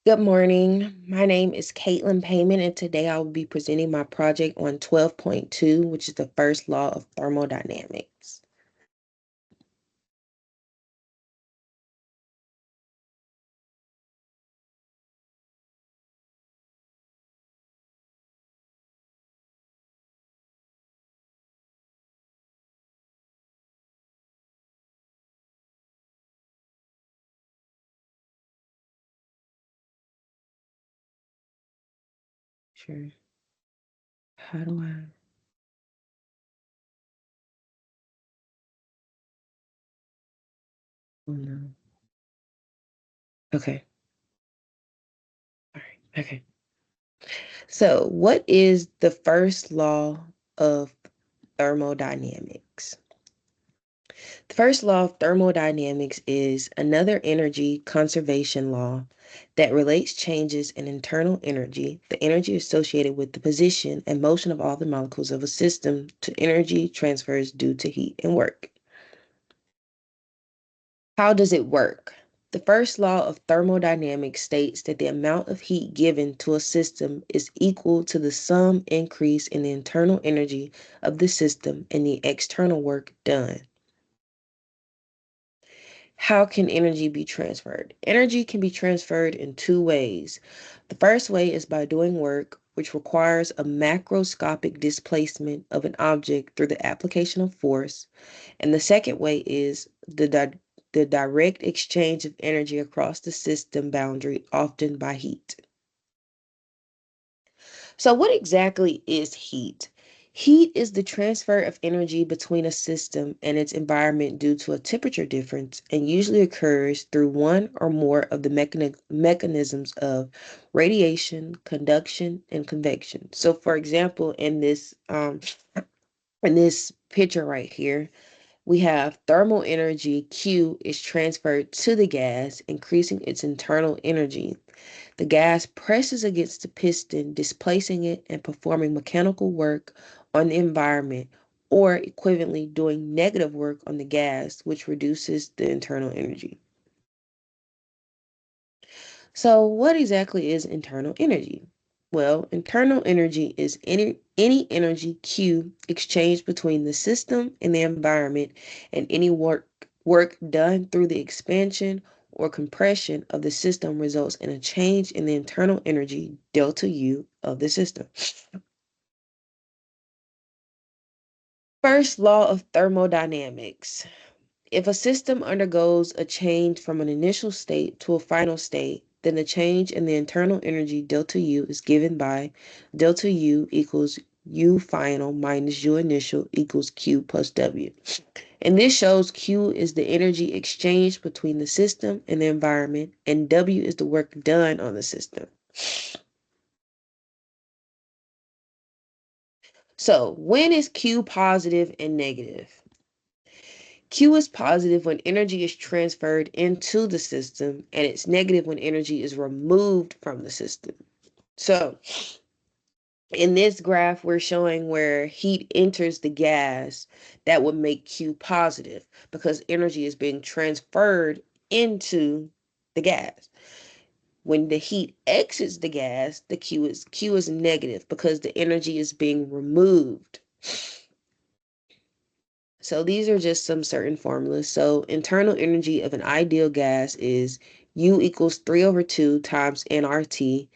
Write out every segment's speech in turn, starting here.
Good morning. My name is Caitlin Payman, and today I will be presenting my project on 12.2, which is the first law of thermodynamics. Sure. How do I? Oh no. Okay. All right. Okay. So, what is the first law of thermodynamics? The first law of thermodynamics is another energy conservation law that relates changes in internal energy, the energy associated with the position and motion of all the molecules of a system, to energy transfers due to heat and work. How does it work? The first law of thermodynamics states that the amount of heat given to a system is equal to the sum increase in the internal energy of the system and the external work done. How can energy be transferred? Energy can be transferred in two ways. The first way is by doing work, which requires a macroscopic displacement of an object through the application of force. And the second way is the direct exchange of energy across the system boundary, often by heat. So, what exactly is heat? Heat is the transfer of energy between a system and its environment due to a temperature difference and usually occurs through one or more of the mechanisms of radiation, conduction, and convection. So, for example, in this picture right here, we have thermal energy Q is transferred to the gas, increasing its internal energy. The gas presses against the piston, displacing it and performing mechanical work on the environment, or equivalently doing negative work on the gas, which reduces the internal energy. So, what exactly is internal energy? Well, internal energy is any energy Q exchanged between the system and the environment, and any work done through the expansion or compression of the system results in a change in the internal energy delta U of the system. First law of thermodynamics. If a system undergoes a change from an initial state to a final state, then the change in the internal energy delta U is given by delta U equals U final minus U initial equals Q plus W. And this shows Q is the energy exchanged between the system and the environment, and W is the work done on the system. So, when is Q positive and negative? Q is positive when energy is transferred into the system, and it's negative when energy is removed from the system. So, in this graph, we're showing where heat enters the gas. That would make Q positive because energy is being transferred into the gas. When the heat exits the gas, the Q is negative because the energy is being removed. So these are just some certain formulas. So internal energy of an ideal gas is U equals 3 over 2 times nRT.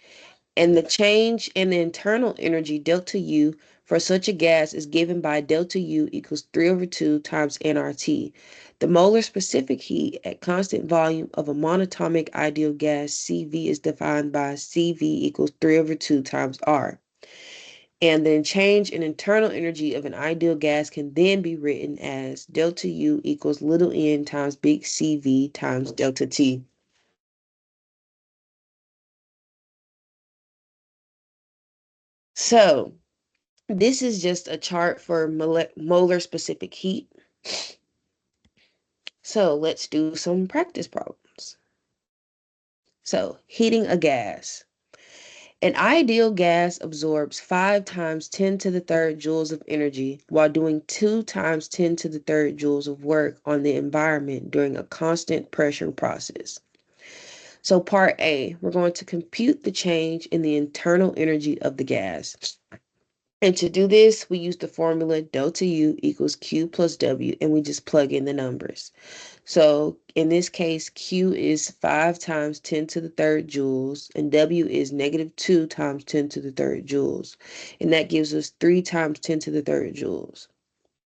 And the change in the internal energy delta U for such a gas is given by delta U equals 3 over 2 times nRT. The molar specific heat at constant volume of a monatomic ideal gas CV is defined by CV equals 3 over 2 times R. And then change in internal energy of an ideal gas can then be written as delta U equals little n times big CV times delta T. So this is just a chart for molar specific heat. So let's do some practice problems. So heating a gas. An ideal gas absorbs 5 times 10 to the third joules of energy while doing 2 times 10 to the third joules of work on the environment during a constant pressure process. So part A, we're going to compute the change in the internal energy of the gas. And to do this, we use the formula delta U equals Q plus W, and we just plug in the numbers. So in this case, Q is 5 times 10 to the third joules, and W is negative 2 times 10 to the third joules. And that gives us 3 times 10 to the third joules.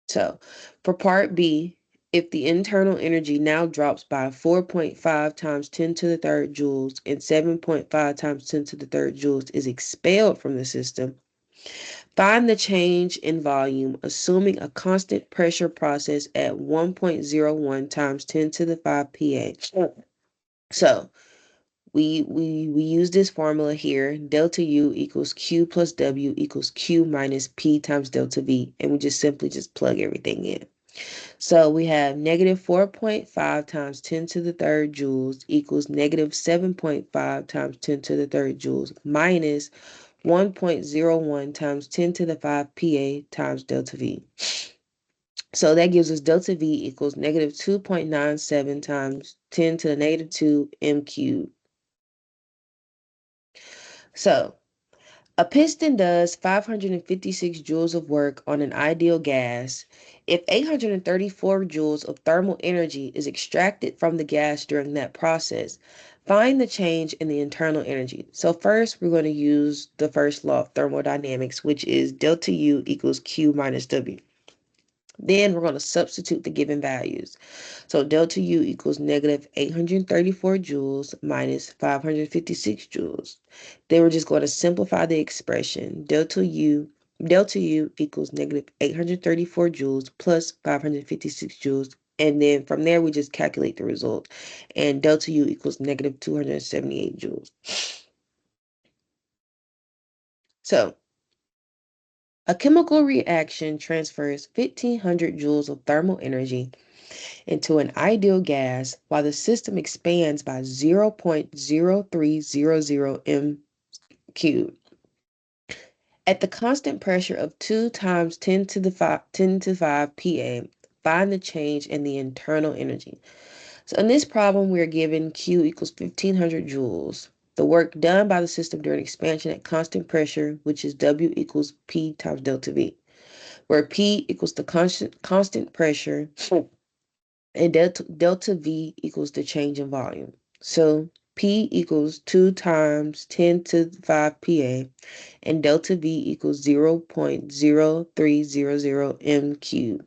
So for part B, if the internal energy now drops by 4.5 times 10 to the third joules and 7.5 times 10 to the third joules is expelled from the system, find the change in volume, assuming a constant pressure process at 1.01 times 10 to the 5 PA. So we use this formula here, delta U equals Q plus W equals Q minus P times delta V, and we just simply plug everything in. So we have negative 4.5 times 10 to the third joules equals negative 7.5 times 10 to the third joules minus 1.01 times 10 to the 5 PA times delta V. So that gives us delta V equals negative 2.97 times 10 to the negative 2 m cubed. So a piston does 556 joules of work on an ideal gas if 834 joules of thermal energy is extracted from the gas during that process. Find the change in the internal energy. So first, we're going to use the first law of thermodynamics, which is delta U equals Q minus W. Then we're going to substitute the given values. So delta U equals negative 834 joules minus 556 joules. Then we're just going to simplify the expression. Delta U equals negative 834 joules plus 556 joules. And then from there, we just calculate the result. And delta U equals negative 278 joules. So a chemical reaction transfers 1,500 joules of thermal energy into an ideal gas while the system expands by 0.0300 m cubed. At the constant pressure of 2 times 10 to the 5 PA, find the change in the internal energy. So in this problem, we are given Q equals 1,500 joules. The work done by the system during expansion at constant pressure, which is W equals P times delta V, where P equals the constant pressure and delta V equals the change in volume. So P equals 2 times 10 to the 5 PA, and delta V equals 0.0300 m cubed.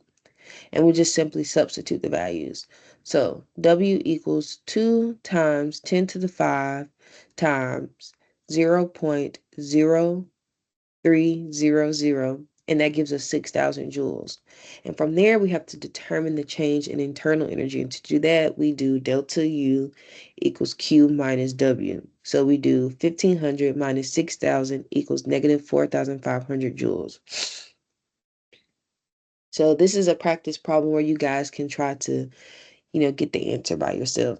And we just simply substitute the values. So W equals 2 times 10 to the 5 times 0.0300, and that gives us 6,000 joules. And from there, we have to determine the change in internal energy. And to do that, we do delta U equals Q minus W. So we do 1,500 minus 6,000 equals negative 4,500 joules. So this is a practice problem where you guys can try to, get the answer by yourself.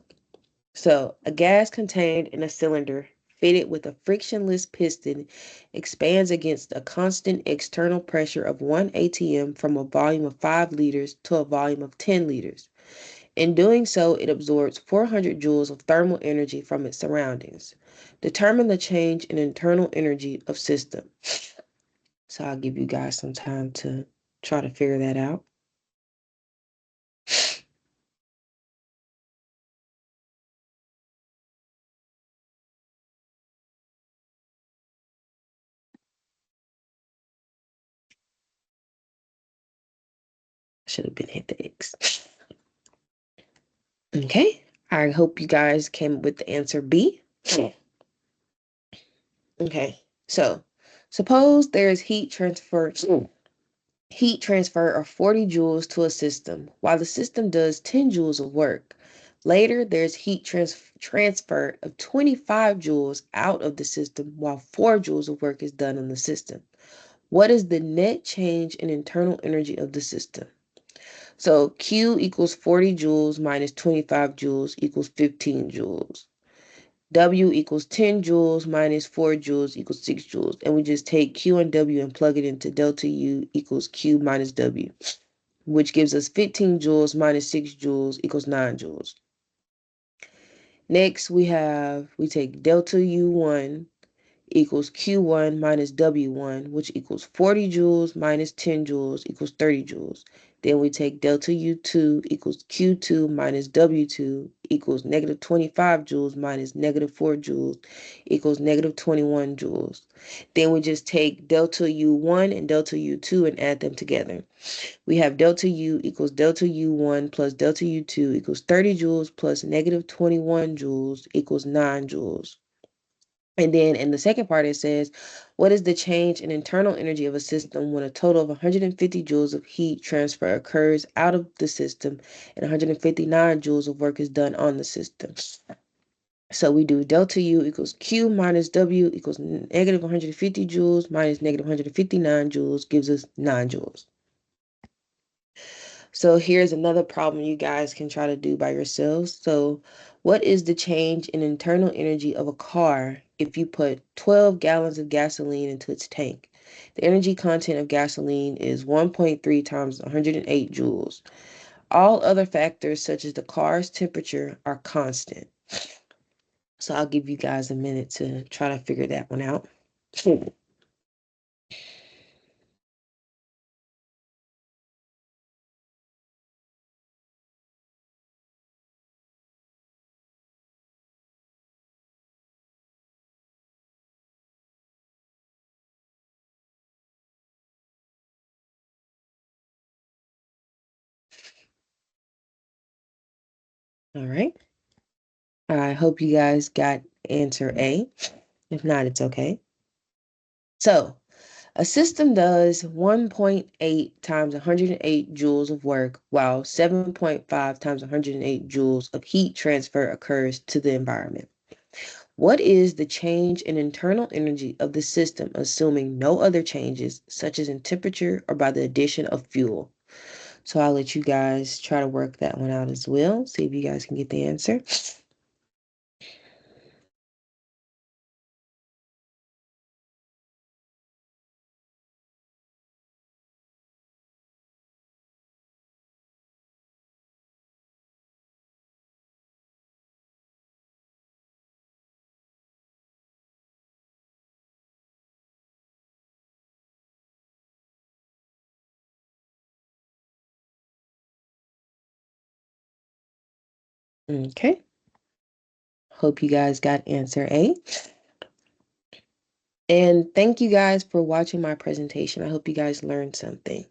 So a gas contained in a cylinder fitted with a frictionless piston expands against a constant external pressure of 1 atm from a volume of 5 liters to a volume of 10 liters. In doing so, it absorbs 400 joules of thermal energy from its surroundings. Determine the change in internal energy of system. So I'll give you guys some time to try to figure that out. Should have been hit the X. Okay, I hope you guys came with the answer B. Okay, so suppose there is heat transfer of 40 joules to a system while the system does 10 joules of work. Later, there's heat transfer of 25 joules out of the system while 4 joules of work is done in the system. What is the net change in internal energy of the system? So Q equals 40 joules minus 25 joules equals 15 joules. W equals 10 joules minus 4 joules equals 6 joules. And we just take Q and W and plug it into delta U equals Q minus W, which gives us 15 joules minus 6 joules equals 9 joules. Next, we take delta U1 equals Q1 minus W1, which equals 40 joules minus 10 joules equals 30 joules. Then we take delta U2 equals Q2 minus W2 equals negative 25 joules minus negative 4 joules equals negative 21 joules. Then we just take delta U1 and delta U2 and add them together. We have delta U equals delta U1 plus delta U2 equals 30 joules plus negative 21 joules equals 9 joules. And then in the second part, it says, what is the change in internal energy of a system when a total of 150 joules of heat transfer occurs out of the system and 159 joules of work is done on the system? So we do delta U equals Q minus W equals negative 150 joules minus negative 159 joules gives us 9 joules. So here's another problem you guys can try to do by yourselves. So what is the change in internal energy of a car if you put 12 gallons of gasoline into its tank? The energy content of gasoline is 1.3 times 108 joules. All other factors, such as the car's temperature, are constant. So I'll give you guys a minute to try to figure that one out. All right. I hope you guys got answer A. If not, it's okay. So a system does 1.8 times 108 joules of work, while 7.5 times 108 joules of heat transfer occurs to the environment. What is the change in internal energy of the system, assuming no other changes, such as in temperature or by the addition of fuel? So I'll let you guys try to work that one out as well. See if you guys can get the answer. Okay. Hope you guys got answer A. And thank you guys for watching my presentation. I hope you guys learned something.